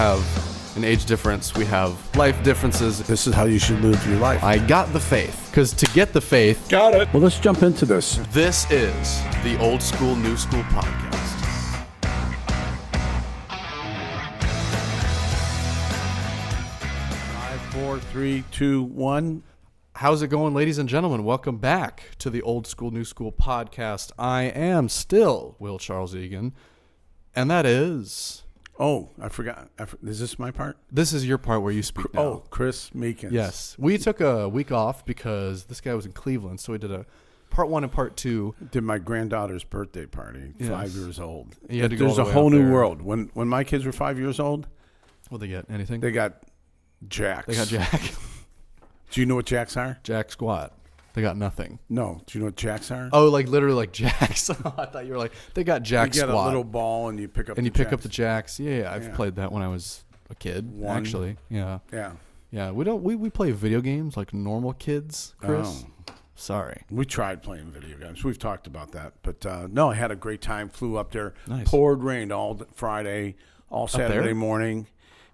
have an age difference. We have life differences. This is how you should live your life. I got the faith, because to get the faith, Got it. Well, let's jump into this. this is the Old School, New School podcast. 5, 4, 3, 2, 1. How's it going, ladies and gentlemen? Welcome back to the Old School, New School podcast. I am still Will Charles Egan, and that is... Oh, I forgot. Is this my part? This is your part where you speak now. Oh, Chris Meekins. Yes. We took a week off because this guy was in Cleveland, so we did a part 1 and part 2. Did my granddaughter's birthday party, Yes. 5 years old. You had to go There's all a the way whole out new there. world. When my kids were 5 years old, What'd they get? Anything? they got jacks. They got Jack. Do you know what jacks are? Jack squat. They got nothing. No. Do you know what jacks are? Oh, like literally like jacks. I thought you were like, they got Jack you get squat. a little ball and you pick up and the you pick up jacks. the jacks. Yeah, I've Yeah. played that when I was a kid, One. actually. Yeah. Yeah. Yeah, we play video games like normal kids, Chris. Oh. Sorry. We tried playing video games. We've talked about that. But no, I had a great time. Flew up there. Nice. Poured rain all Friday, all Saturday there? morning.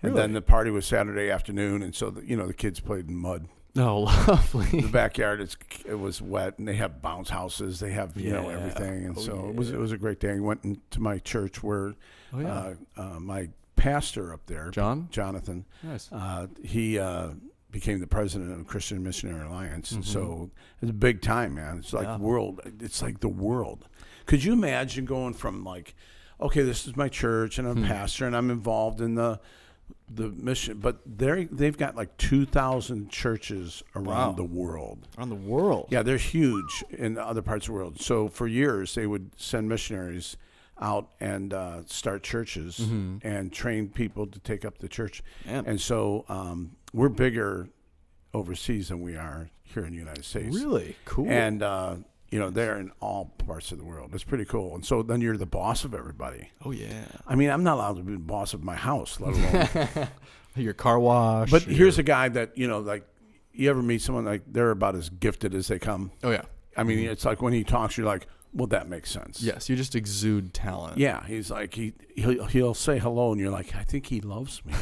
And Really? then the party was Saturday afternoon. And so, the kids played in mud. Oh, lovely. The backyard, it was wet. And they have bounce houses. They have, Yeah. everything. And Oh, so yeah. it was a great day. I went into my church where Oh, yeah. my pastor up there, John? Jonathan, Nice. he became the president of Christian Missionary Alliance. Mm-hmm. And so it's a big time, man. It's like it's like the world. Could you imagine going from like, okay, this is my church and I'm a pastor and I'm involved in the mission, but they've got like 2,000 churches around Wow. the world. Around the world. Yeah, they're huge in other parts of the world. So for years, they would send missionaries out and start churches and train people to take up the church. Man. And so we're bigger overseas than we are here in the United States. Really? Cool. And, they're in all parts of the world. It's pretty cool. And so then you're the boss of everybody. Oh, yeah. I mean, I'm not allowed to be the boss of my house, let alone. Your car wash. But here's a guy that, like, you ever meet someone like they're about as gifted as they come? Oh, yeah. I mean, it's like when he talks, you're like, well, that makes sense. Yes, you just exude talent. Yeah, he's like he'll say hello, and you're like, I think he loves me.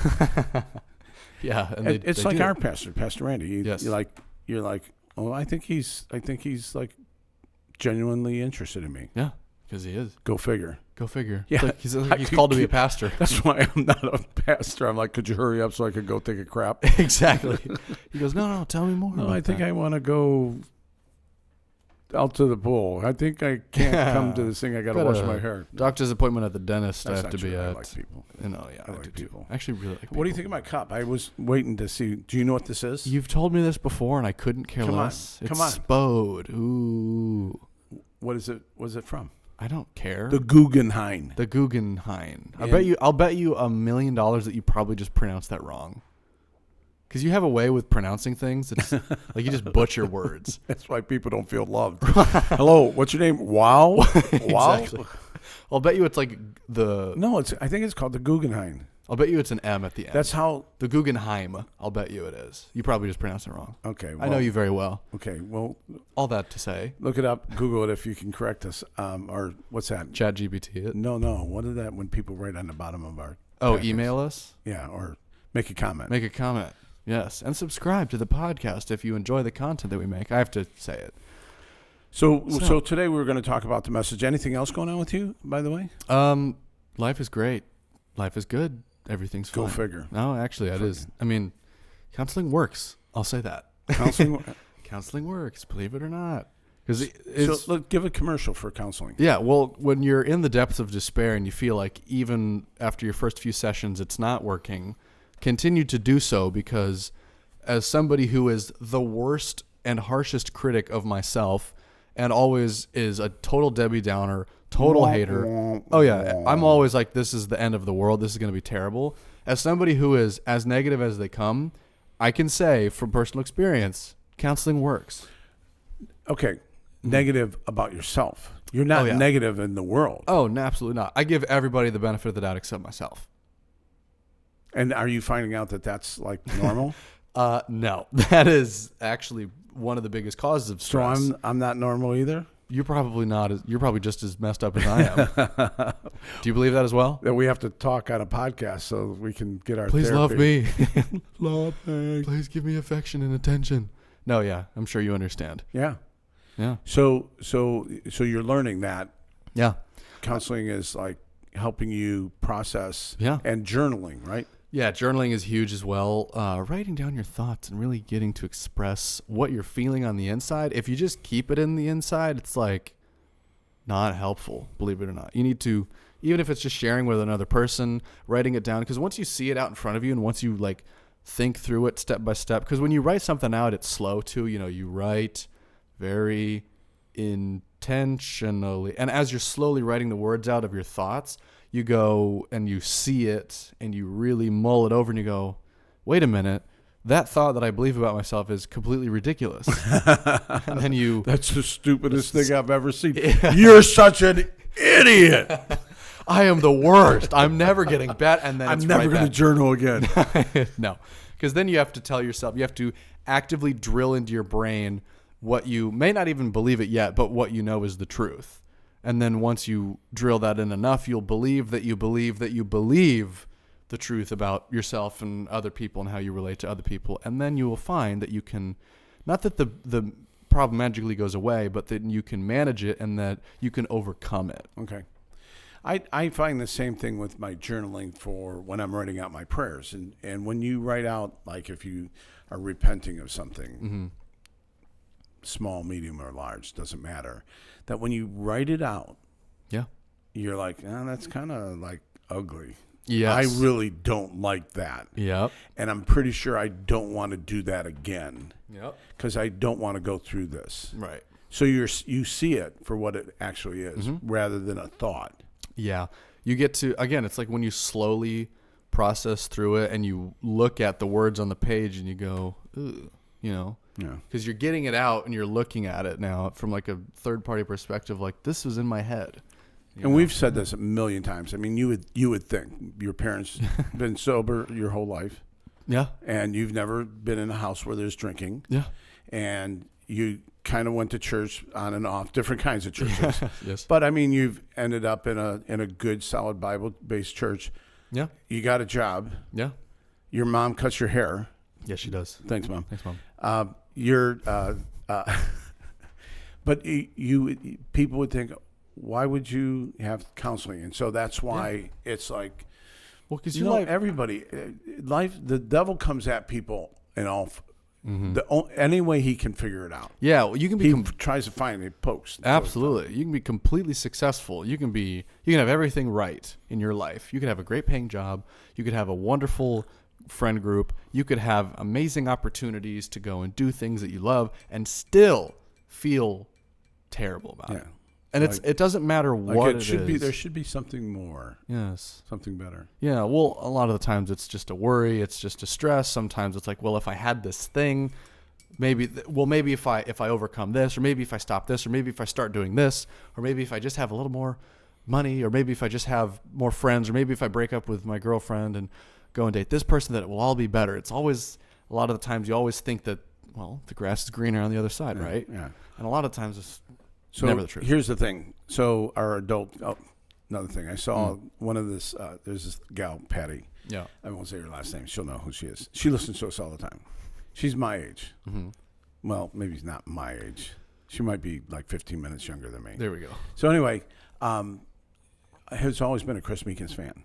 Yeah. And It's they like do. our pastor, Pastor Randy. Yes. You're like, oh, I think he's like genuinely interested in me. Yeah, because he is. Go figure. Go figure. Yeah. It's like he's called to be a pastor. That's why I'm not a pastor. I'm like, could you hurry up so I could go take a crap? Exactly. He goes, no, tell me more. No, about I think that. I want to go out to the pool. I think I can't come to this thing. I got to Got wash a my hair. Doctor's appointment at the dentist. That's I have to not be true. I at. like people. Yeah, I I like do too. people. Actually, really like people. What do you think of my cup? I was waiting to see. Do you know what this is? You've told me this before, and I couldn't care Come on. less. Come It's on. Spode. Ooh, What is it? What's it from? I don't care. The Guggenheim. The Guggenheim. And- I'll bet you $1 million that you probably just pronounced that wrong. Because you have a way with pronouncing things. It's like you just butcher words. That's why people don't feel loved. Hello, what's your name? Wow. Wow. Exactly. I'll bet you it's like the. No, I think it's called the Guggenheim. I'll bet you it's an M at the end. That's how. The Guggenheim. I'll bet you it is. You probably just pronounced it wrong. Okay. I know you very well. Okay. Well, All that to say, look it up. Google it if you can correct us. Or what's that? ChatGPT it. No. What is that when people write on the bottom of our? Oh, packets? email us. Yeah, or make a comment. Make a comment. Yes, and subscribe to the podcast if you enjoy the content that we make. I have to say it. So today we're going to talk about the message. Anything else going on with you, by the way? Life is great. Life is good. Everything's fine. Go figure. No, actually, it is. I mean, counseling works. I'll say that. Counseling. Counseling works, believe it or not. Because So look, give a commercial for counseling. yeah, well, when you're in the depths of despair and you feel like even after your first few sessions it's not working, continue to do so, because as somebody who is the worst and harshest critic of myself and always is a total Debbie Downer, total hater. Oh yeah, I'm always like, this is the end of the world. This is going to be terrible. As somebody who is as negative as they come, I can say from personal experience, counseling works. Okay. Negative about yourself. You're not negative in the world. Oh, no, absolutely not. I give everybody the benefit of the doubt except myself. And are you finding out that that's like normal? No, that is actually one of the biggest causes of So stress. I'm not normal either? you're probably not. You're probably just as messed up as I am. Do you believe that as well? That we have to talk on a podcast so we can get our Please love therapy. me. Love me. Please give me affection and attention. No, yeah, I'm sure you understand. Yeah. Yeah. So you're learning that Yeah. counseling is like helping you process. Yeah. And journaling, right? Yeah, journaling is huge as well. Writing down your thoughts and really getting to express what you're feeling on the inside. If you just keep it in the inside, it's like not helpful, believe it or not. You need to, even if it's just sharing with another person, writing it down. Because once you see it out in front of you and once you like think through it step by step, because when you write something out, it's slow too. You know, you write very intentionally. And as you're slowly writing the words out of your thoughts, you go and you see it and you really mull it over and you go, wait a minute, that thought that I believe about myself is completely ridiculous. And then you... That's the stupidest thing I've ever seen. Yeah. You're such an idiot. I am the worst. I'm never getting better. And then I'm never going to journal again. No, because then you have to tell yourself, you have to actively drill into your brain what you may not even believe it yet, but what you know is the truth. And then once you drill that in enough, you'll believe that you believe that you believe the truth about yourself and other people and how you relate to other people. And then you will find that you can, not that the problem magically goes away, but that you can manage it and that you can overcome it. Okay. I find the same thing with my journaling for when I'm writing out my prayers. And when you write out, like if you are repenting of something, mm-hmm. small, medium, or large, doesn't matter, that when you write it out, yeah, you're like, oh, that's kind of like ugly. Yes. I really don't like that. Yep. And I'm pretty sure I don't want to do that again. Yep. Because I don't want to go through this. Right. So you see it for what it actually is, mm-hmm. rather than a thought. Yeah. You get to, again, it's like when you slowly process through it and you look at the words on the page and you go, ooh, you know. Yeah. Because you're getting it out and you're looking at it now from like a third-party perspective, like this was in my head. And we've said this a million times. I mean, you would think your parents been sober your whole life. Yeah. And you've never been in a house where there's drinking. Yeah. And you kind of went to church on and off, different kinds of churches. Yes. But I mean, you've ended up in a good, solid Bible-based church. Yeah. You got a job. Yeah. Your mom cuts your hair. Yes, she does. Thanks, Mom. Thanks, Mom. But people would think, why would you have counseling? And so that's why it's like, well, because everybody, life, the devil comes at people in all, mm-hmm. Any way he can figure it out. Yeah, well, you can be. He tries to find it, pokes. Absolutely, you can be completely successful. You can have everything right in your life. You could have a great paying job. You could have a wonderful friend group. You could have amazing opportunities to go and do things that you love, and still feel terrible about it. And it doesn't matter what it should be. There should be something more. Yes. Something better. Yeah. Well, a lot of the times it's just a worry. It's just a stress. Sometimes it's like, well, if I had this thing, maybe if I overcome this, or maybe if I stop this, or maybe if I start doing this, or maybe if I just have a little more money, or maybe if I just have more friends, or maybe if I break up with my girlfriend and go and date this person, that it will all be better. It's always, a lot of the times you always think that, well, the grass is greener on the other side, right? Yeah. And a lot of times it's so never the truth. Here's the thing. So our another thing. I saw one of this, there's this gal, Patty. Yeah. I won't say her last name. She'll know who she is. She listens to us all the time. She's my age. Mm-hmm. Well, maybe she's not my age. She might be like 15 minutes younger than me. There we go. So anyway, has always been a Chris Meekins fan.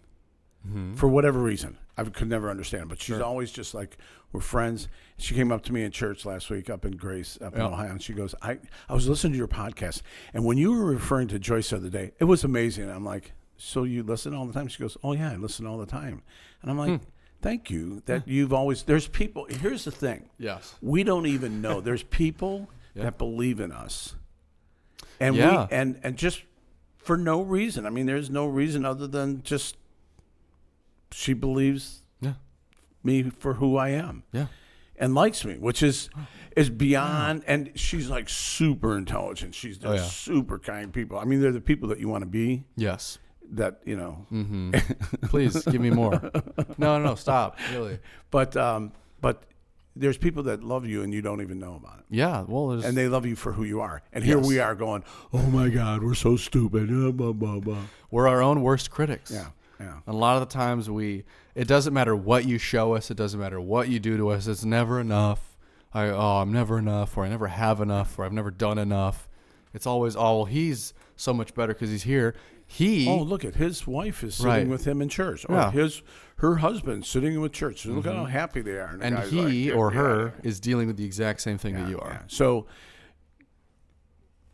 Mm-hmm. For whatever reason. I could never understand. But she's always just like, we're friends. She came up to me in church last week up in Grace, up in Ohio, and she goes, I was listening to your podcast, and when you were referring to Joyce the other day, it was amazing. And I'm like, so you listen all the time? She goes, oh, yeah, I listen all the time. And I'm like, thank you that you've always, there's people, here's the thing. Yes. We don't even know. There's people that believe in us. And and just for no reason. I mean, there's no reason other than just she believes me for who I am. Yeah. And likes me, which is beyond, and she's like super intelligent. She's super kind people. I mean, they're the people that you want to be. Yes. That, you know. Mm-hmm. Please give me more. No, stop. Really. But there's people that love you and you don't even know about it. Yeah, well, And they love you for who you are. And here we are going, oh my God, we're so stupid. Blah, blah, blah. We're our own worst critics. Yeah, yeah. And a lot of the times it doesn't matter what you show us. It doesn't matter what you do to us. It's never enough. I'm never enough, or I never have enough, or I've never done enough. It's always, well, he's so much better because he's here. Look at his wife is sitting with him in church. Or her husband sitting with church. Look at how happy they are. And he or her is dealing with the exact same thing that you are. Yeah. So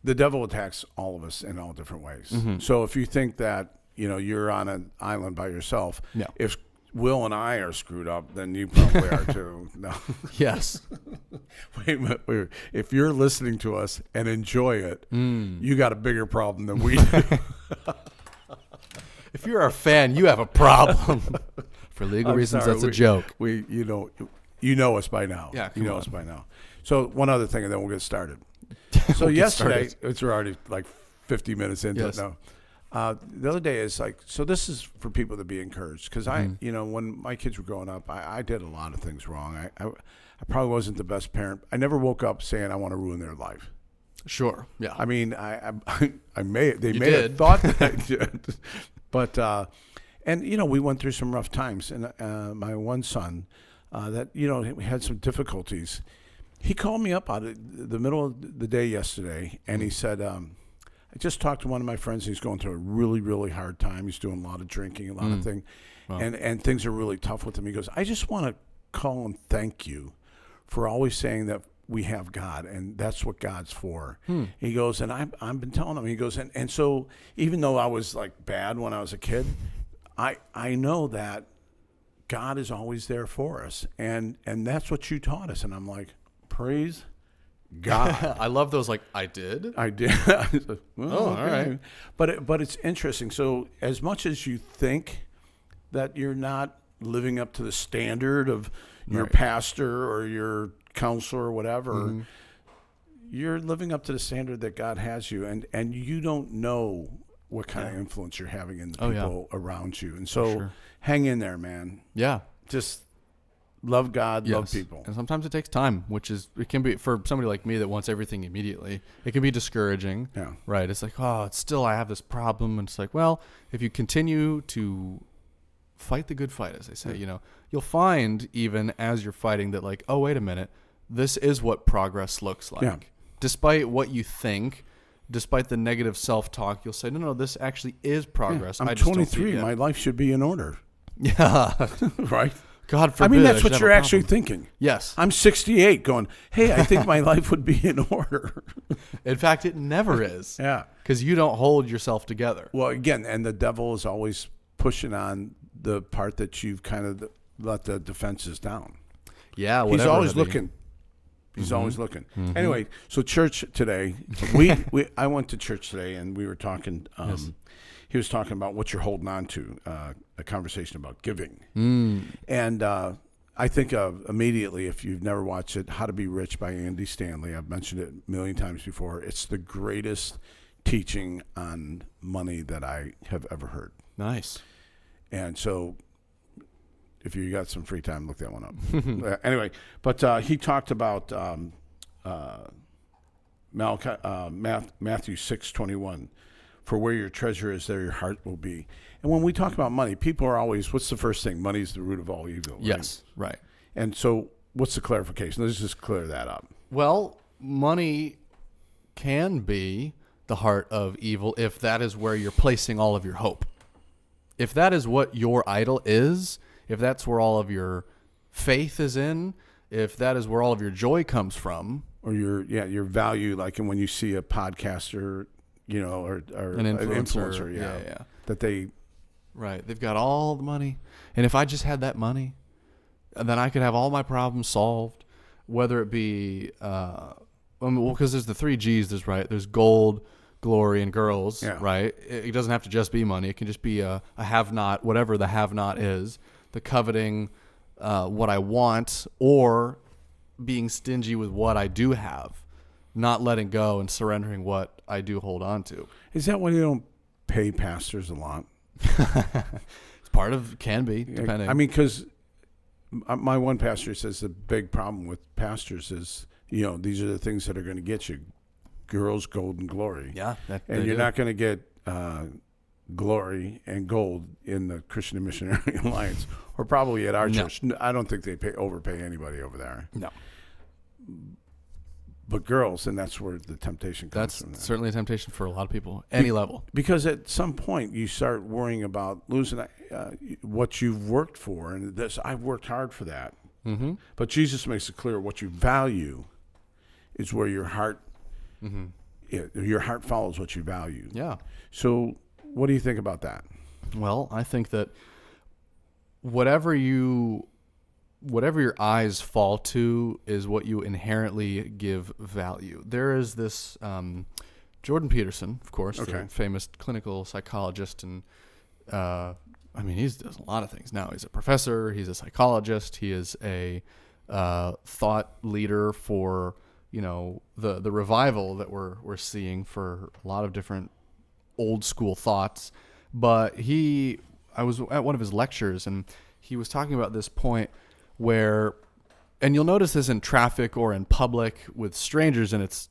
the devil attacks all of us in all different ways. Mm-hmm. So if you think that, you're on an island by yourself, if Will and I are screwed up, then you probably are too. No. Yes. Wait a minute. If you're listening to us and enjoy it, you got a bigger problem than we do. If you're a fan, you have a problem. For legal reasons, that's a joke. You know us by now. Yeah, you know us by now. So one other thing, and then we'll get started. So yesterday, we're already like 50 minutes into it now. The other day is so this is for people to be encouraged because when my kids were growing up, I did a lot of things wrong. I probably wasn't the best parent. I never woke up saying I want to ruin their life. Sure. Yeah. I mean, they may have thought that I did, but we went through some rough times, and my one son that had some difficulties. He called me up out of the middle of the day yesterday, and he said, I just talked to one of my friends. He's going through a really, really hard time. He's doing a lot of drinking, a lot of things, and things are really tough with him. He goes, I just want to call and thank you for always saying that we have God, and that's what God's for. He goes, and I've been telling him. He goes, and so even though I was like bad when I was a kid, I know that God is always there for us, and that's what you taught us. And I'm like, praise God. I love those. I did. I did. All right. But it's interesting. So as much as you think that you're not living up to the standard of your pastor or your counselor or whatever, you're living up to the standard that God has you, and you don't know what kind of influence you're having in the people around you. And so hang in there, man. Yeah. Just love God, love people. And sometimes it takes time, it can be, for somebody like me that wants everything immediately, it can be discouraging. Yeah. Right. It's it's still, I have this problem. And it's well, if you continue to fight the good fight, as they say, you'll find even as you're fighting that oh, wait a minute, this is what progress looks like. Yeah. Despite what you think, despite the negative self-talk, you'll say, no, this actually is progress. I'm 23. My life should be in order. Yeah. Right? God forbid. I mean, that's what you're actually thinking. Yes. I'm 68 going, hey, I think my life would be in order. In fact, it never is. Yeah. Because you don't hold yourself together. Well, again, and the devil is always pushing on the part that you've kind of let the defenses down. Yeah, whatever. He's always looking. He's always looking. Anyway, so church today, I went to church today, and we were talking. He was talking about what you're holding on to, a conversation about giving. And I think of immediately, if you've never watched it, How to Be Rich by Andy Stanley. I've mentioned it a million times before. It's the greatest teaching on money that I have ever heard. Nice. And so if you got some free time, look that one up. Anyway, but he talked about Matthew 6:21. For where your treasure is, there your heart will be. And when we talk about money, people are always, what's the first thing? Money is the root of all evil. Right? Yes, right. And so what's the clarification? Let's just clear that up. Well, money can be the heart of evil if that is where you're placing all of your hope. If that is what your idol is, if that's where all of your faith is in, if that is where all of your joy comes from. Or your value, like when you see a podcaster, or an influencer, yeah. That they've got all the money, and if I just had that money, then I could have all my problems solved. Whether it be, because there's the 3 G's. There's gold, glory, and girls. Yeah. Right. It doesn't have to just be money. It can just be a have-not, whatever the have-not is. The coveting, what I want, or being stingy with what I do have. Not letting go and surrendering what I do hold on to. Is that why you don't pay pastors a lot? It's part of, can be, depending. I mean, because my one pastor says the big problem with pastors is, these are the things that are going to get you girls, gold, and glory. Yeah. And you're not going to get glory and gold in the Christian and Missionary Alliance, or probably at our church. I don't think they overpay anybody over there. No. But girls, and that's where the temptation comes from. That's certainly a temptation for a lot of people, any level. Because at some point you start worrying about losing what you've worked for, and I've worked hard for that. Mm-hmm. But Jesus makes it clear what you value is where your heart, your heart follows what you value. Yeah. So, what do you think about that? Well, I think that whatever your eyes fall to is what you inherently give value. There is this Jordan Peterson, of course, the famous clinical psychologist, and he does a lot of things now. He's a professor, he's a psychologist, he is a thought leader for the revival that we're seeing for a lot of different old school thoughts. But I was at one of his lectures, and he was talking about this point where, and you'll notice this in traffic or in public with strangers, and it's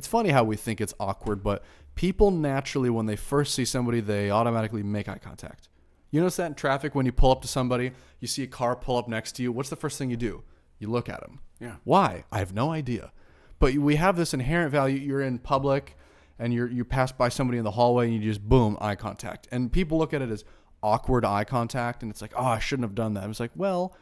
funny how we think it's awkward, but people naturally, when they first see somebody, they automatically make eye contact. You notice that in traffic when you pull up to somebody, you see a car pull up next to you, what's the first thing you do? You look at them. Yeah. Why? I have no idea. But we have this inherent value. You're in public and you pass by somebody in the hallway and you just boom, eye contact. And people look at it as awkward eye contact, and it's like, oh, I shouldn't have done that. It's like, well,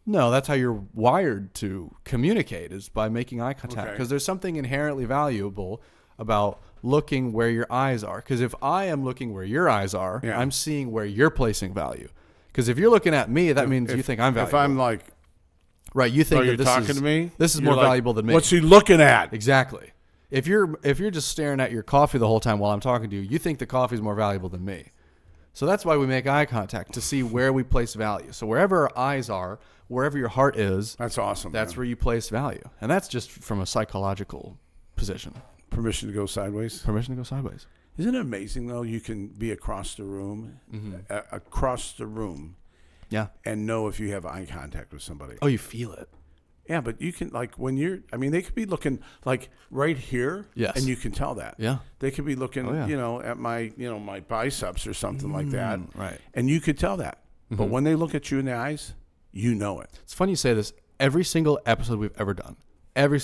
no, that's how you're wired to communicate, is by making eye contact. Because there's something inherently valuable about looking where your eyes are. Because if I am looking where your eyes are, I'm seeing where you're placing value. Because if you're looking at me, that means you think I'm valuable. If I'm like, right, you think you're that talking to me, this is more valuable than me. What's he looking at? Exactly. If you're just staring at your coffee the whole time while I'm talking to you, you think the coffee is more valuable than me. So that's why we make eye contact, to see where we place value. So wherever our eyes are, wherever your heart is, that's awesome. That's where you place value. And that's just from a psychological position. Permission to go sideways? Permission to go sideways. Isn't it amazing, though? You can be across the room, and know if you have eye contact with somebody. Oh, you feel it. Yeah, but you can, like, they could be looking, like, right here, and you can tell that. Yeah. They could be looking, at my, my biceps or something like that. Right. And you could tell that. Mm-hmm. But when they look at you in the eyes, you know it. It's funny you say this. Every single episode we've ever done, I don't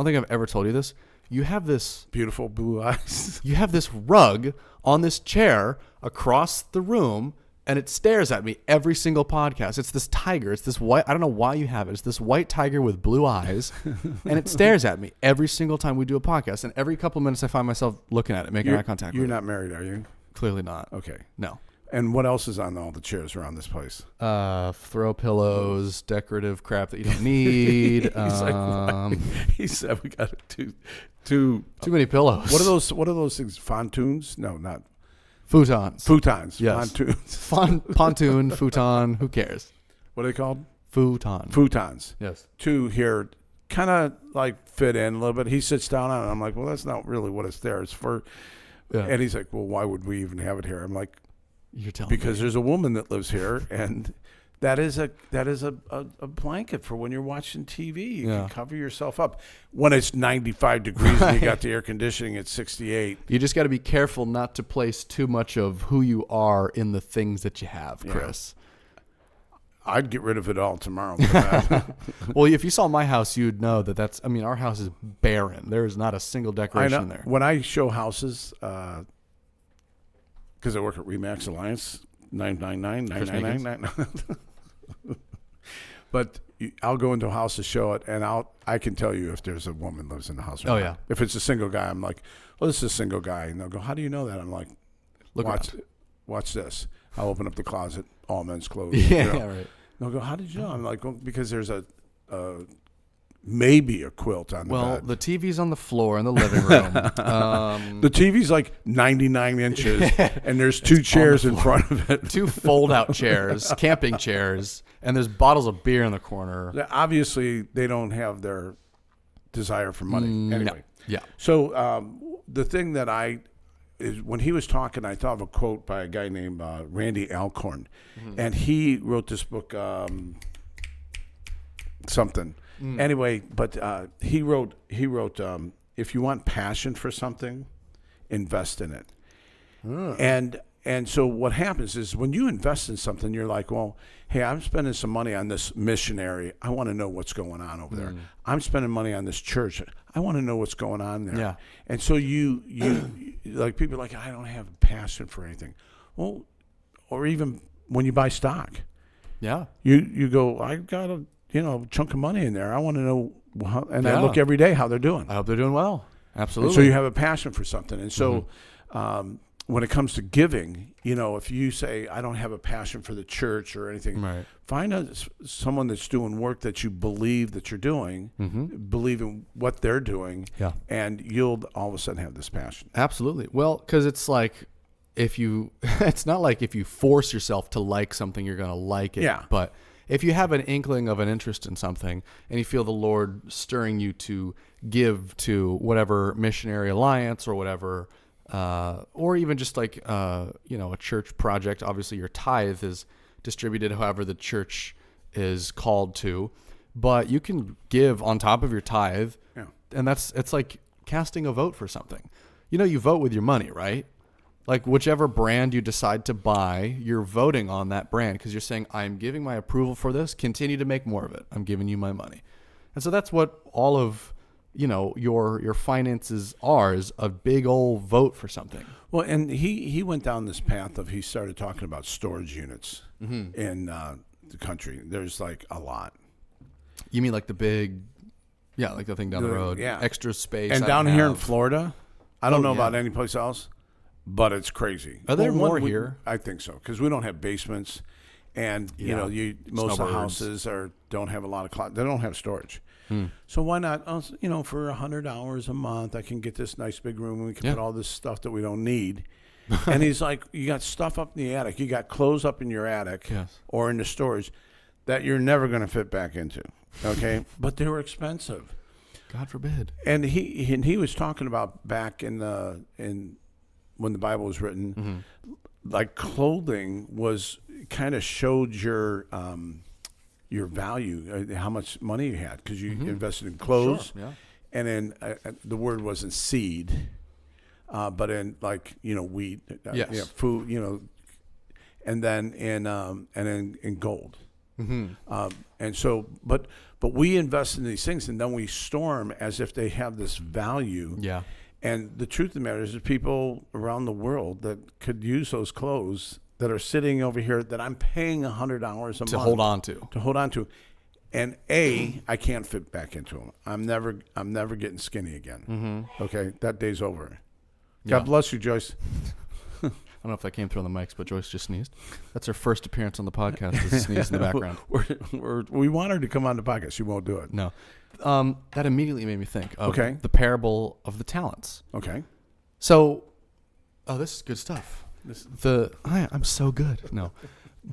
think I've ever told you this, you have this beautiful blue eyes. You have this rug on this chair across the room, and it stares at me every single podcast. It's this tiger. It's this white. I don't know why you have it. It's this white tiger with blue eyes, and it stares at me every single time we do a podcast. And every couple minutes, I find myself looking at it, making eye contact. You're not married, are you? Clearly not. Okay. No. And what else is on all the chairs around this place? Throw pillows, decorative crap that you don't need. He's like, what? He said we got too many pillows. What are those things? Pontoons? No, not. Futons. Yes. Pontoons. Pontoon, futon, who cares? What are they called? Futons. Yes. Two here kind of like fit in a little bit. He sits down on it. I'm like, well, that's not really what it's there. It's for. Yeah. And he's like, well, why would we even have it here? I'm like, you're telling because me. There's a woman that lives here, and that is a blanket for when you're watching TV. You can cover yourself up when it's 95 degrees and you got the air conditioning at 68. You just got to be careful not to place too much of who you are in the things that you have, Chris. I'd get rid of it all tomorrow. Well, if you saw my house, you'd know that our house is barren. There is not a single decoration there. When I show houses, because I work at Remax Alliance, 999-999. But I'll go into a house to show it, and I can tell you if there's a woman lives in the house or not. Yeah. If it's a single guy, I'm like, well, this is a single guy. And they'll go, how do you know that? I'm like, watch this. I'll open up the closet, all men's clothes. Yeah, right. They'll go, how did you know? I'm like, well, because there's maybe a quilt on the bed. Well, the TV's on the floor in the living room. The TV's like 99 inches, and there's two chairs in front of it. Two fold-out chairs, camping chairs, and there's bottles of beer in the corner. Obviously, they don't have their desire for money. Anyway. No. Yeah. So the thing that I is when he was talking, I thought of a quote by a guy named Randy Alcorn, and he wrote this book, something. Anyway, but he wrote, if you want passion for something, invest in it. And so what happens is when you invest in something, you're like, well, hey, I'm spending some money on this missionary. I want to know what's going on over there. I'm spending money on this church. I want to know what's going on there. Yeah. And so you like, people are like, I don't have a passion for anything. Well, or even when you buy stock. Yeah. You go, I got a chunk of money in there. I want to know how, and I look every day how they're doing. I hope they're doing well. Absolutely. And so you have a passion for something. And so when it comes to giving, if you say, I don't have a passion for the church or anything, find someone that's doing work that you believe that you're doing, believe in what they're doing, and you'll all of a sudden have this passion. Absolutely. Well, because it's like, it's not like if you force yourself to like something, you're going to like it. Yeah. But if you have an inkling of an interest in something and you feel the Lord stirring you to give to whatever missionary alliance or whatever, or even just like, a church project, obviously your tithe is distributed however the church is called to, but you can give on top of your tithe. Yeah. And it's like casting a vote for something. You vote with your money, right? Like whichever brand you decide to buy, you're voting on that brand because you're saying, I'm giving my approval for this. Continue to make more of it. I'm giving you my money. And so that's what all of, your finances are, is a big old vote for something. Well, and he went down this path of, he started talking about storage units in the country. There's like a lot. You mean like the big, like the thing down the road, extra space. And down here in Florida, I don't know about any place else, but it's crazy. Are there more here? I think so, because we don't have basements, and most of the houses don't have a lot of closet. They don't have storage. So why not? For $100 a month, I can get this nice big room, and we can put all this stuff that we don't need. And he's like, you got stuff up in the attic, you got clothes up in your attic, or in the storage that you're never going to fit back into. Okay, but they were expensive. God forbid. And he was talking about back in when the Bible was written, like clothing was kind of showed your value, how much money you had, because you invested in clothes, and then the word wasn't seed, but in like wheat, food, and then in gold, and so but we invest in these things, and then we store them as if they have this value. Yeah. And the truth of the matter is, there's people around the world that could use those clothes that are sitting over here that I'm paying $100 a month to hold on to, and I can't fit back into them. I'm never getting skinny again. Okay, that day's over. God bless you, Joyce. I don't know if that came through on the mics, but Joyce just sneezed. That's her first appearance on the podcast. Is a sneeze in the background. We want her to come on the podcast. She won't do it. No. That immediately made me think of the parable of the talents. Okay. So, this is good stuff. I'm so good. No.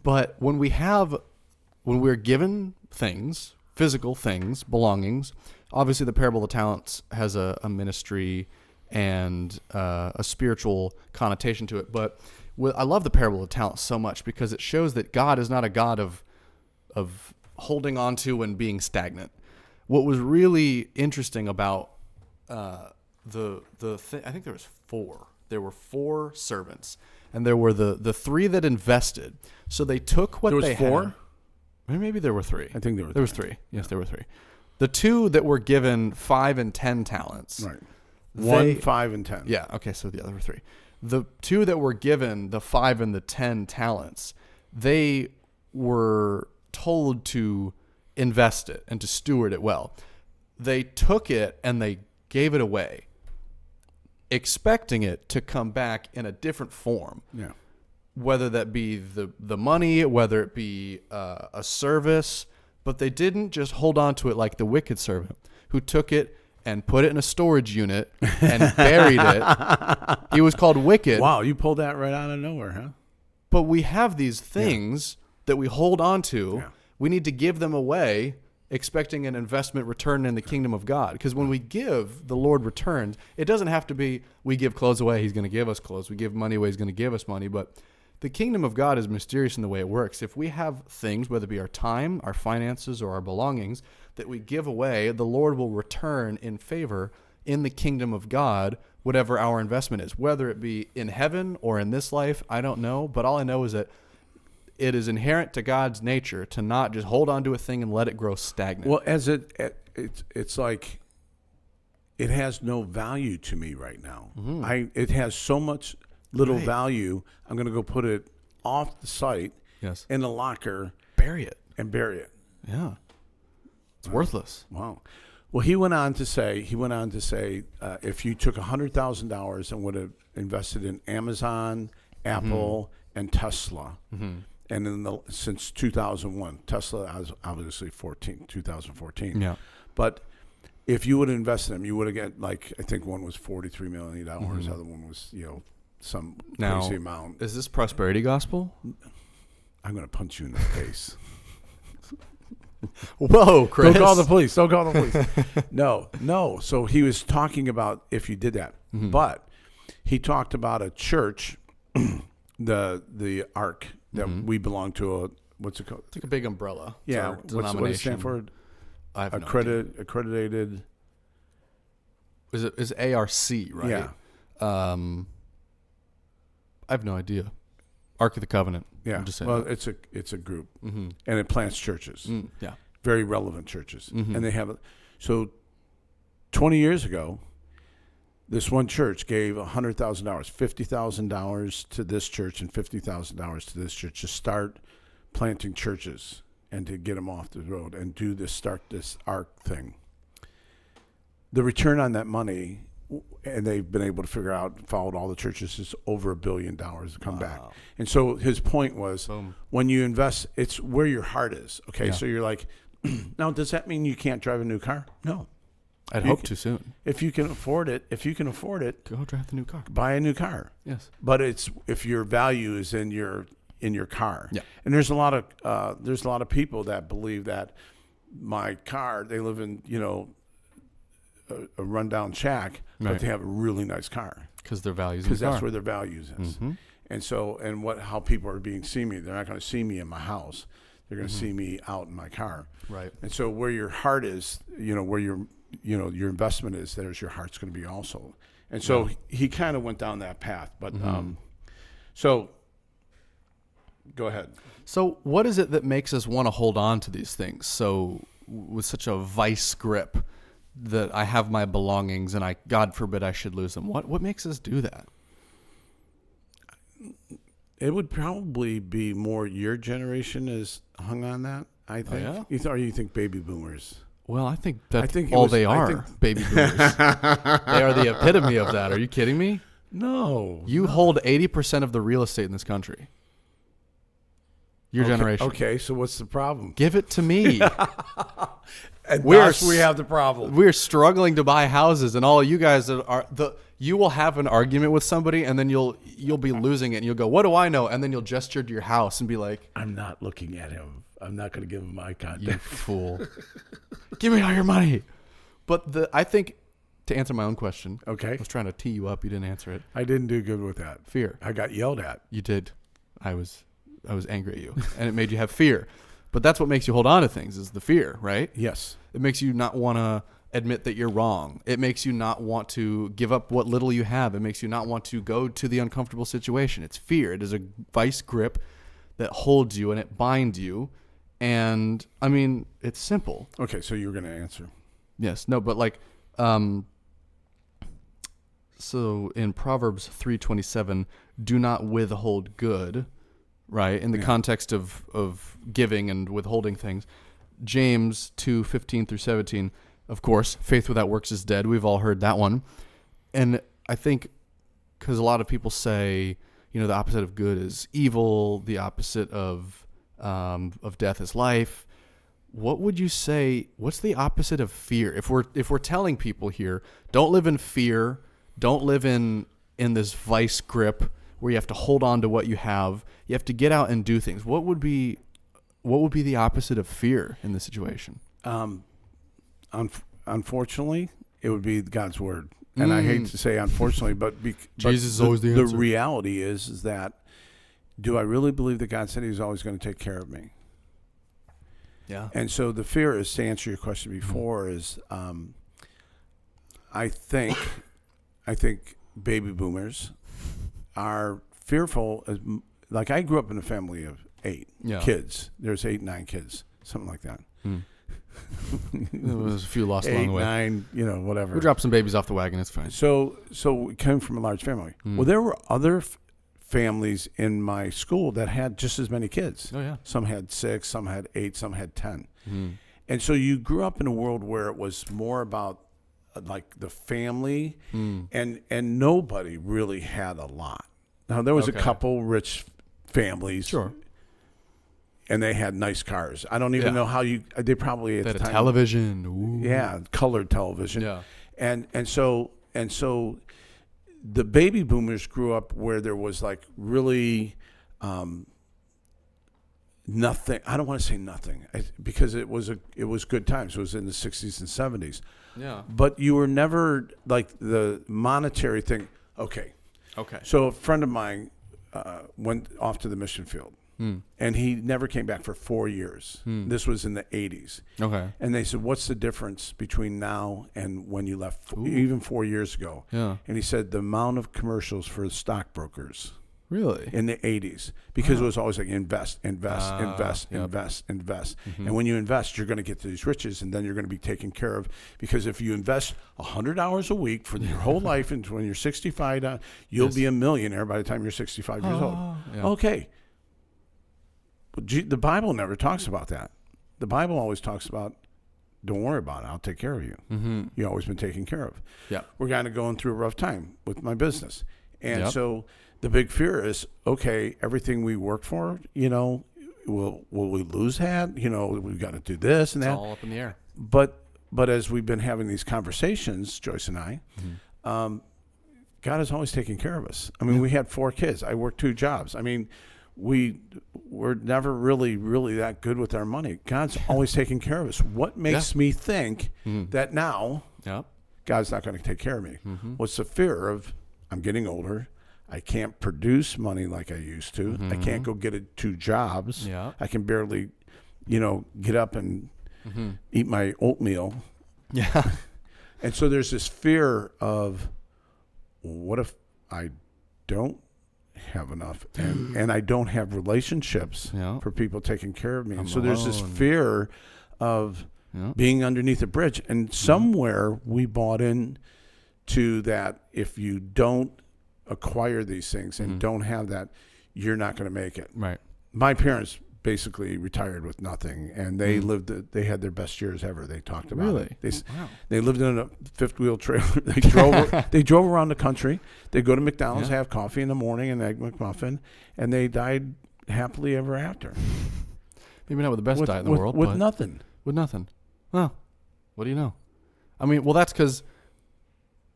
But when we're given things, physical things, belongings, obviously the parable of the talents has a ministry and a spiritual connotation to it. But I love the parable of the talents so much because it shows that God is not a God of holding on to and being stagnant. What was really interesting about I think there was four. There were four servants, and there were the three that invested. So they took what they had. There was four? Maybe there were three. I think there was three. Yes, there were three. The two that were given 5 and 10 talents. Right. 1, 5, and 10. Yeah. Okay. So the other were three. The two that were given the 5 and the 10 talents, they were told to invest it and to steward it well. They took it and they gave it away, expecting it to come back in a different form. Yeah. Whether that be the money, whether it be a service, but they didn't just hold on to it like the wicked servant who took it and put it in a storage unit and buried it. He was called wicked. Wow, you pulled that right out of nowhere, huh? But we have these things that we hold on to. Yeah. We need to give them away expecting an investment return in the kingdom of God. Because when we give, the Lord returns. It doesn't have to be we give clothes away, he's going to give us clothes. We give money away, he's going to give us money. But the kingdom of God is mysterious in the way it works. If we have things, whether it be our time, our finances, or our belongings, that we give away, the Lord will return in favor in the kingdom of God, whatever our investment is. Whether it be in heaven or in this life, I don't know. But all I know is that it is inherent to God's nature to not just hold on to a thing and let it grow stagnant. Well, it's like it has no value to me right now. Mm-hmm. It has so much little value. I'm going to go put it off the site in a locker, bury it. Yeah, it's worthless. Wow. Well, he went on to say, if you took $100,000 and would have invested in Amazon, Apple, and Tesla. Mm-hmm. And since 2001, Tesla has obviously 2014. Yeah. But if you would invest in them, you would have got, like, I think one was $43 million. The other one was, some crazy amount. Is this prosperity gospel? I'm going to punch you in the face. Whoa, Chris. Don't call the police. No. So he was talking about if you did that. Mm-hmm. But he talked about a church, the Ark, that we belong to. What's it called? It's like a big umbrella. Yeah. What does it stand for? I have accredited. Is ARC, right? Yeah. I have no idea. Ark of the Covenant. Yeah. I'm just saying. Well, it's a group, and it plants churches. Yeah. Very relevant churches, and they have. So, 20 years ago, this one church gave $100,000, $50,000 to this church, and $50,000 to this church to start planting churches and to get them off the road and start this Ark thing. The return on that money, and they've been able to figure out, followed all the churches, is over $1 billion to come back. And so his point was, when you invest, it's where your heart is. Okay, so you're like, now does that mean you can't drive a new car? No. I'd hope too soon. If you can afford it, go drive the new car. Buy a new car. Yes. But it's if your value is in your car. Yeah. And there's a lot of people that believe that my car, they live in, a rundown shack, but they have a really nice car. Because their values Because that's where their values is. Mm-hmm. And so, how people are being see me, they're not going to see me in my house. They're going to see me out in my car. Right. And so where your heart is, where your investment is, there's your heart's going to be also. And so he kind of went down that path. But so go ahead. So what is it that makes us want to hold on to these things? So with such a vice grip that I have my belongings and God forbid I should lose them. What makes us do that? It would probably be more your generation is hung on that, I think. Oh, yeah? Or you think baby boomers? Well, I think that's all they are, baby boomers. They are the epitome of that. Are you kidding me? No. You hold 80% of the real estate in this country. Your generation. Okay, so what's the problem? Give it to me. And we have the problem. We're struggling to buy houses, and all you guys you will have an argument with somebody, and then you'll be losing it, and you'll go, "What do I know?" And then you'll gesture to your house and be like, "I'm not looking at him. I'm not going to give him my contact." You fool! Give me all your money. But I think to answer my own question, okay, I was trying to tee you up. You didn't answer it. I didn't do good with that. Fear. I got yelled at. You did. I was angry at you, and it made you have fear. But that's what makes you hold on to things is the fear, right? Yes. It makes you not want to admit that you're wrong. It makes you not want to give up what little you have. It makes you not want to go to the uncomfortable situation. It's fear. It is a vice grip that holds you and it binds you. And I mean, it's simple. Okay, so you were going to answer. Yes. No, but like, so in Proverbs 3:27, do not withhold good. Right, in the context of giving and withholding things. James 2:15-17, of course, faith without works is dead. We've all heard that one. And I think because a lot of people say, the opposite of good is evil, the opposite of death is life. What would you say, what's the opposite of fear? If we're telling people here, don't live in fear, don't live in this vice grip where you have to hold on to what you have. You have to get out and do things. What would be the opposite of fear in this situation? Unfortunately, it would be God's word. And I hate to say unfortunately, but Jesus is always the answer. The reality is that, do I really believe that God said He's always going to take care of me? Yeah. And so the fear is, to answer your question before, is I think baby boomers are fearful. Like, I grew up in a family of 8 kids. There's 8, 9 kids, something like that. There was a few lost along the way. 8, 9, whatever. We dropped some babies off the wagon. It's fine. So we came from a large family. Well, there were other families in my school that had just as many kids. Oh, yeah. Some had 6, some had 8, some had 10. And so you grew up in a world where it was more about like the family, and nobody really had a lot. Now, there was a couple rich families. Sure. And they had nice cars. I don't even know how they probably at they the had time. A television. Ooh. Yeah, colored television. Yeah. And so the baby boomers grew up where there was like really nothing. I don't want to say nothing because it was good times. It was in the 60s and 70s. Yeah. But you were never like the monetary thing. Okay. So a friend of mine went off to the mission field. And he never came back for 4 years. This was in the 80s. Okay. And they said, what's the difference between now and when you left, even 4 years ago? Yeah. And he said, the amount of commercials for stockbrokers. Really? In the 80s. Because it was always like invest. And when you invest, you're going to get to these riches, and then you're going to be taken care of. Because if you invest 100 hours a week for your whole life, and when you're 65, you'll be a millionaire by the time you're 65 years old. Yeah. Okay. The Bible never talks about that. The Bible always talks about, don't worry about it. I'll take care of you. You've always been taken care of. Yeah. We're kind of going through a rough time with my business. And so the big fear is, okay, everything we work for, will we lose that? We've got to do this and that. It's all up in the air. But as we've been having these conversations, Joyce and I, God has always taken care of us. I mean, we had 4 kids. I worked 2 jobs. I mean, we were never really that good with our money. God's always taking care of us. What makes me think that now God's not going to take care of me? What's the fear of, I'm getting older. I can't produce money like I used to. I can't go get 2 jobs. Yeah. I can barely, get up and eat my oatmeal. Yeah. And so there's this fear of, what if I don't have enough and I don't have relationships for people taking care of me? And so there's this fear of being underneath a bridge, and somewhere we bought in to that. If you don't acquire these things and don't have that, you're not going to make it. Right. My parents basically retired with nothing, and they they had their best years ever. They talked about it. They lived in a 5th-wheel trailer. They drove around the country. They'd go to McDonald's, have coffee in the morning, and an Egg McMuffin, and they died happily ever after. Maybe not with the best diet in the world, with nothing. With nothing. Well, what do you know? I mean, that's because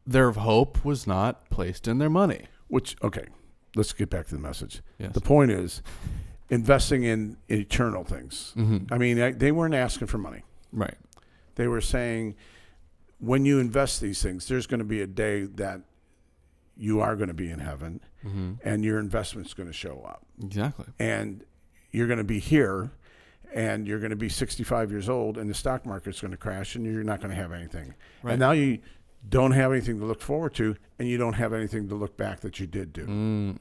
their hope was not placed in their money. Okay, let's get back to the message. Yes. The point is, investing in eternal things. I mean, they weren't asking for money. Right. They were saying, when you invest these things, there's going to be a day that you are going to be in heaven, and your investment's going to show up. Exactly. And you're going to be here, and you're going to be 65 years old, and the stock market's going to crash, and you're not going to have anything. Right. And now you don't have anything to look forward to, and you don't have anything to look back that you did do.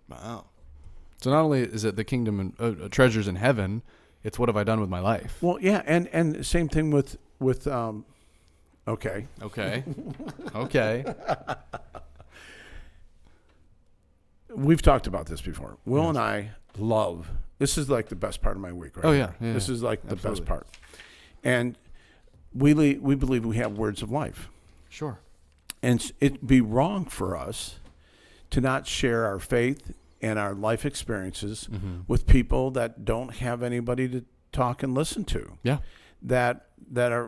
Wow. So not only is it the kingdom and treasures in heaven, it's what have I done with my life? Well, yeah, and same thing with okay. We've talked about this before. Will and I love, this is like the best part of my week, right? Oh, yeah. This is like the best part. And we believe we have words of life. Sure. And it'd be wrong for us to not share our faith and our life experiences with people that don't have anybody to talk and listen to. Yeah. That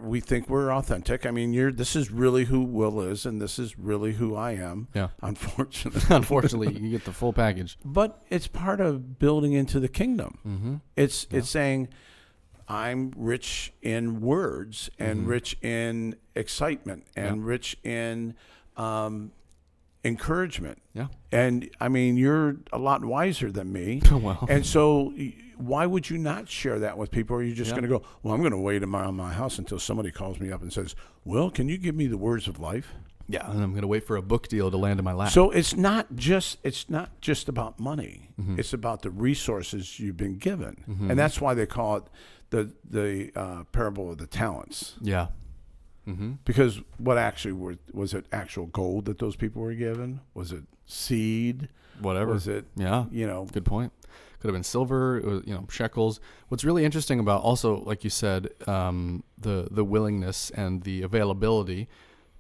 we think we're authentic. I mean, this is really who Will is, and this is really who I am. Yeah. Unfortunately, you get the full package. But it's part of building into the kingdom. It's saying, I'm rich in words and rich in excitement and rich in encouragement. Yeah. And I mean, you're a lot wiser than me. Well. And so why would you not share that with people? Or are you just going to go, well, I'm going to wait around my house until somebody calls me up and says, well, can you give me the words of life? Yeah, and I'm going to wait for a book deal to land in my lap. So it's not just about money. It's about the resources you've been given. And that's why they call it the parable of the talents. Yeah. Because what actually was it actual gold that those people were given? Was it seed? Whatever. Was it, Good point. Could have been silver, it was, shekels. What's really interesting about also, like you said, the willingness and the availability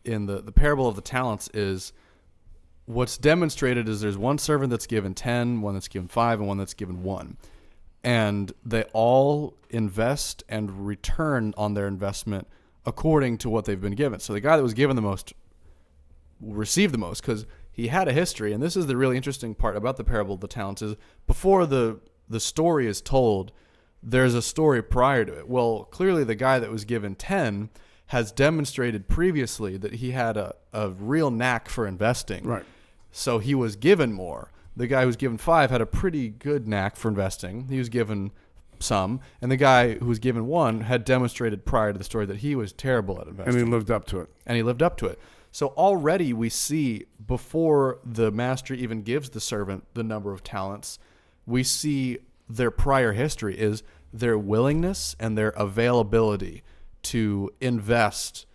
in the parable of the talents is what's demonstrated is there's one servant that's given 10, one that's given 5, and one that's given 1. And they all invest and return on their investment according to what they've been given. So the guy that was given the most received the most because he had a history. And this is the really interesting part about the parable of the talents is before the story is told, there's a story prior to it. Well, clearly the guy that was given 10 has demonstrated previously that he had a real knack for investing. Right. So he was given more. The guy who was given 5 had a pretty good knack for investing. He was given some. And the guy who was given 1 had demonstrated prior to the story that he was terrible at investing. And he lived up to it. So already we see before the master even gives the servant the number of talents, we see their prior history is their willingness and their availability to invest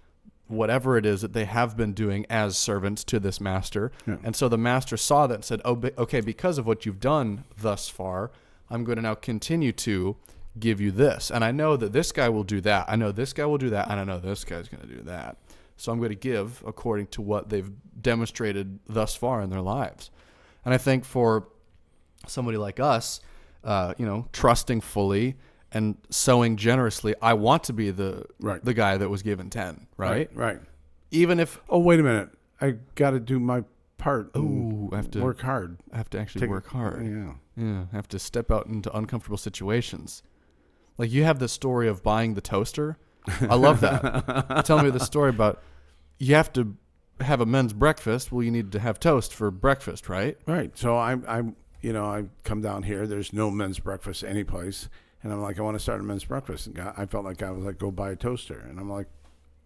whatever it is that they have been doing as servants to this master. Yeah. And so the master saw that and said, okay, because of what you've done thus far, I'm going to now continue to give you this. And I know that this guy will do that. I know this guy will do that. And I know this guy's going to do that. So I'm going to give according to what they've demonstrated thus far in their lives. And I think for somebody like us, trusting fully and sowing generously, I want to be the guy that was given 10, right? Right. Even if... Oh, wait a minute. I got to do my part. Oh, I have to... Work hard. I have to actually work hard. Yeah. I have to step out into uncomfortable situations. Like you have the story of buying the toaster. I love that. Tell me the story about you have to have a men's breakfast. Well, you need to have toast for breakfast, right? Right. So I come down here. There's no men's breakfast anyplace. And I'm like, I want to start a men's breakfast. And I felt like I was like, go buy a toaster. And I'm like,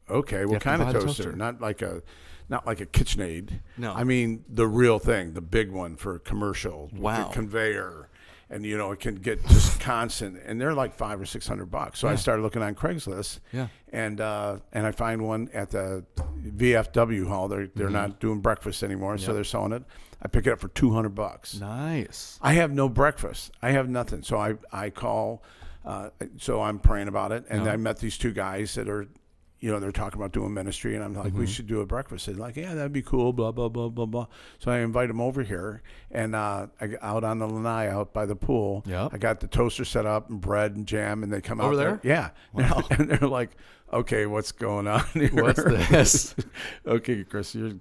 okay, what kind of toaster? Not like a KitchenAid. No. I mean, the real thing, the big one for commercial. Wow. With the conveyor. And, it can get just constant. And they're like $500 or $600. So I started looking on Craigslist. Yeah. And I find one at the VFW hall. They're not doing breakfast anymore. So they're selling it. I pick it up for $200. Nice. I have no breakfast. I have nothing. So I call. So I'm praying about it. And I met these two guys that are, they're talking about doing ministry. And I'm like, we should do a breakfast. They're like, yeah, that'd be cool, blah, blah, blah, blah, blah. So I invite them over here. And I out on the lanai out by the pool. I got the toaster set up and bread and jam. And they come over out there? Yeah. Wow. And they're like, okay, what's going on here? What's this? Okay, Chris, you're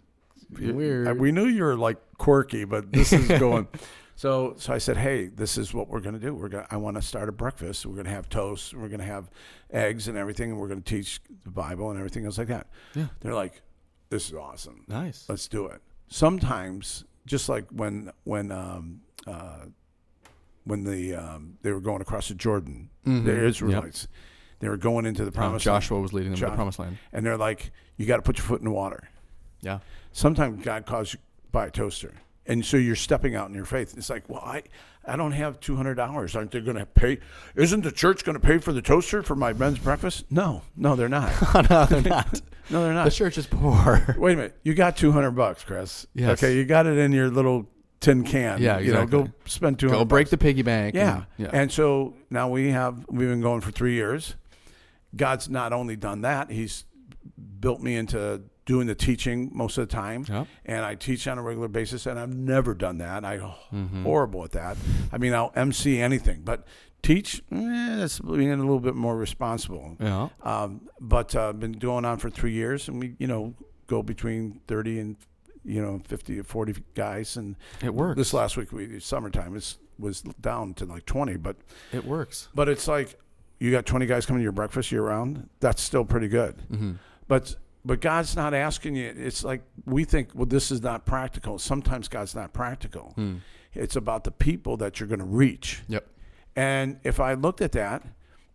weird. We knew you were like quirky, but this is going. So I said, hey, this is what we're going to do. I want to start a breakfast. We're going to have toast. We're going to have eggs and everything. And we're going to teach the Bible and everything else like that. Yeah. They're like, this is awesome. Nice. Let's do it. Sometimes, just like when they were going across the Jordan, the Israelites, they were going into the promised land. Joshua was leading them to the promised land. And they're like, you got to put your foot in the water. Yeah. Sometimes God calls you to buy a toaster. And so you're stepping out in your faith. It's like, well, I don't have $200. Aren't they going to pay? Isn't the church going to pay for the toaster for my men's breakfast? No, they're not. No, they're not. No, they're not. The church is poor. Wait a minute. You got $200, Chris. Yes. Okay, you got it in your little tin can. Yeah, exactly. Go spend $200. Go break the piggy bank. Yeah. And so now we've been going for 3 years. God's not only done that, he's built me into doing the teaching most of the time. Yep. And I teach on a regular basis, and I've never done that. I'm horrible at that. I mean, I'll MC anything, but teach, that's being a little bit more responsible. Yeah. But I've been going on for 3 years, and we, go between 30 and 50 to 40 guys. And it works. This last week, summertime, was down to like 20, but it works. But it's like, you got 20 guys coming to your breakfast year round. That's still pretty good. Mm-hmm. But God's not asking you. It's like we think, well, this is not practical. Sometimes God's not practical. It's about the people that you're going to reach. Yep. And if I looked at that,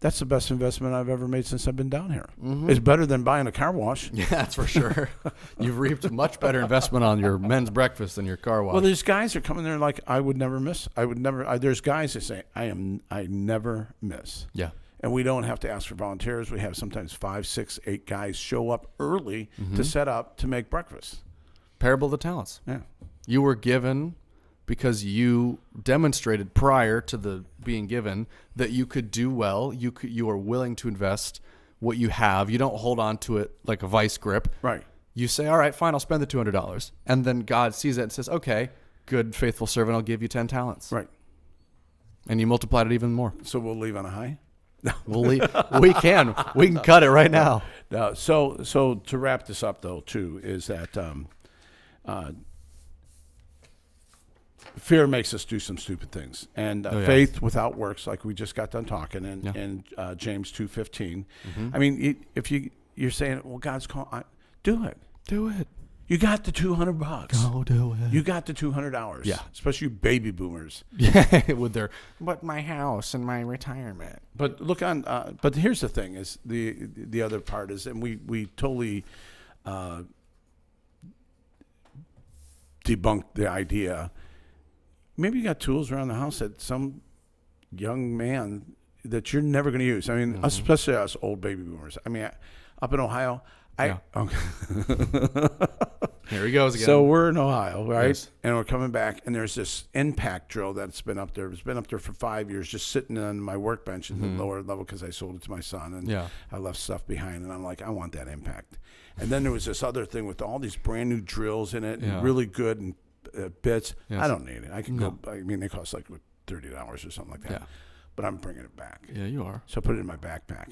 that's the best investment I've ever made since I've been down here. Mm-hmm. It's better than buying a car wash. Yeah, that's for sure. You've reaped much better investment on your men's breakfast than your car wash. Well, there's guys that come in there like, I would never miss. There's guys that say, I never miss. Yeah. And we don't have to ask for volunteers. We have sometimes 5, 6, 8 guys show up early to set up to make breakfast. Parable of the talents. Yeah. You were given because you demonstrated prior to the being given that you could do well. You are willing to invest what you have. You don't hold on to it like a vice grip. Right. You say, all right, fine, I'll spend the $200. And then God sees it and says, okay, good, faithful servant, I'll give you 10 talents. Right. And you multiplied it even more. So we'll leave on a high? We can cut it right now. No. So to wrap this up, though, too, is that fear makes us do some stupid things, and faith without works, like we just got done talking, in James 2:15. I mean, if you're saying, well, God's calling, do it. Do it. You got the $200. Go do it. You got the $200. Yeah. Especially you baby boomers. Yeah, with their, but my house and my retirement. But look on. But here's the thing: is the other part is, and we totally debunked the idea. Maybe you got tools around the house that some young man that you're never going to use. I mean, especially us old baby boomers. I mean, up in Ohio. Okay. Here he goes again. So we're in Ohio, right? Yes. And we're coming back, and there's this impact drill that's been up there. It's been up there for 5 years, just sitting on my workbench in the lower level because I sold it to my son, and I left stuff behind. And I'm like, I want that impact. And then there was this other thing with all these brand new drills in it, and really good and bits. Yes. I don't need it. I can go. I mean, they cost like $30 or something like that. Yeah. But I'm bringing it back. Yeah, you are. So I put it in my backpack.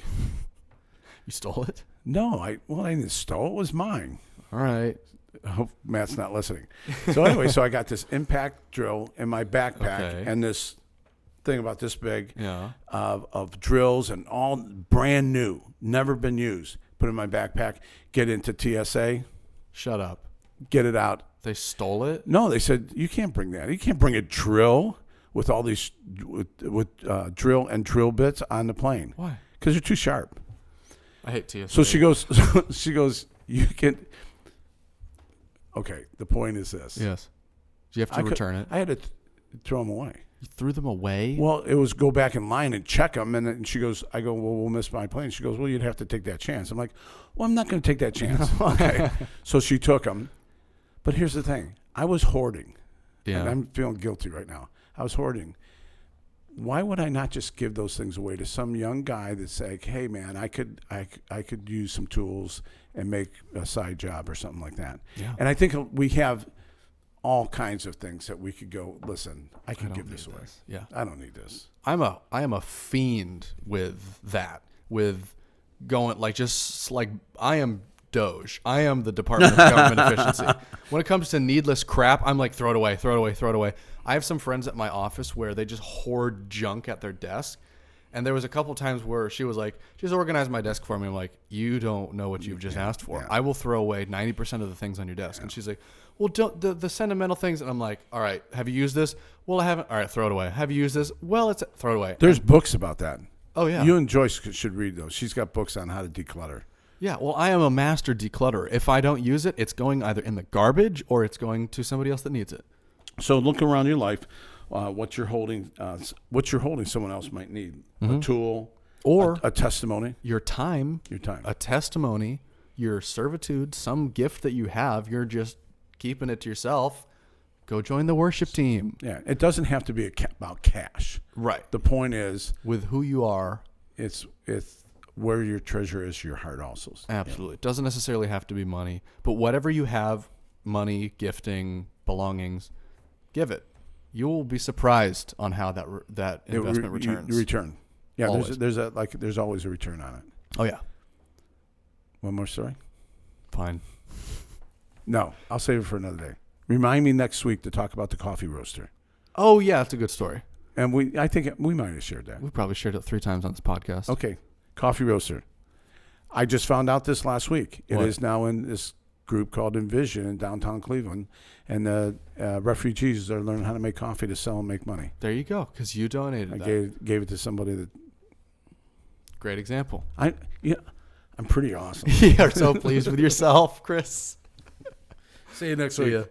You stole it? No, I didn't steal it. It was mine. All right. I hope Matt's not listening. So anyway, so I got this impact drill in my backpack and this thing about this big of drills and all brand new, never been used. Put it in my backpack, get into TSA. Shut up. Get it out. They stole it? No, they said, you can't bring that. You can't bring a drill with all these with drill and drill bits on the plane. Why? Because they're too sharp. I hate TSA. So she goes, you can. Okay, the point is this. Yes. Do you have to return it? I had to throw them away. You threw them away? Well, it was go back in line and check them. And then she goes, I go, well, we'll miss my plane. She goes, well, you'd have to take that chance. I'm like, well, I'm not going to take that chance. Okay. So she took them. But here's the thing. I was hoarding. Yeah. And I'm feeling guilty right now. I was hoarding. Why would I not just give those things away to some young guy that's like, hey, man, I could use some tools and make a side job or something like that. Yeah. And I think we have all kinds of things that we could go, listen, I can give this away. Yeah. I don't need this. I am a fiend with that, with going just like I am Doge. I am the Department of Government Efficiency. When it comes to needless crap, I'm like, throw it away, throw it away, throw it away. I have some friends at my office where they just hoard junk at their desk. And there was a couple times where she was like, just organize my desk for me. I'm like, you don't know what you've just asked for. Yeah. I will throw away 90% of the things on your desk. Yeah. And she's like, well, don't the sentimental things. And I'm like, all right, have you used this? Well, I haven't. All right, throw it away. Have you used this? Well, throw it away. There's books about that. Oh, yeah. You and Joyce should read those. She's got books on how to declutter. Yeah, well, I am a master declutterer. If I don't use it, it's going either in the garbage or it's going to somebody else that needs it. So look around your life. What you're holding, someone else might need. A tool, or a testimony. Your time, a testimony, your servitude, some gift that you have. You're just keeping it to yourself. Go join the worship team. Yeah, it doesn't have to be about cash. Right. The point is, with who you are, it's where your treasure is, your heart also. Absolutely. Yeah. It doesn't necessarily have to be money, but whatever you have, money, gifting, belongings, give it. You will be surprised on how that investment returns. Return. Yeah, there's always a return on it. Oh yeah. One more story? Fine. No, I'll save it for another day. Remind me next week to talk about the coffee roaster. Oh yeah, that's a good story. And I think we might have shared that. We probably shared it 3 times on this podcast. Okay. Coffee roaster. I just found out this last week. It is now in this group called Envision in downtown Cleveland. And the refugees are learning how to make coffee to sell and make money. There you go, because you donated I that. gave it to somebody that... Great example. I'm pretty awesome. You are so pleased with yourself, Chris. See you next See week. ya.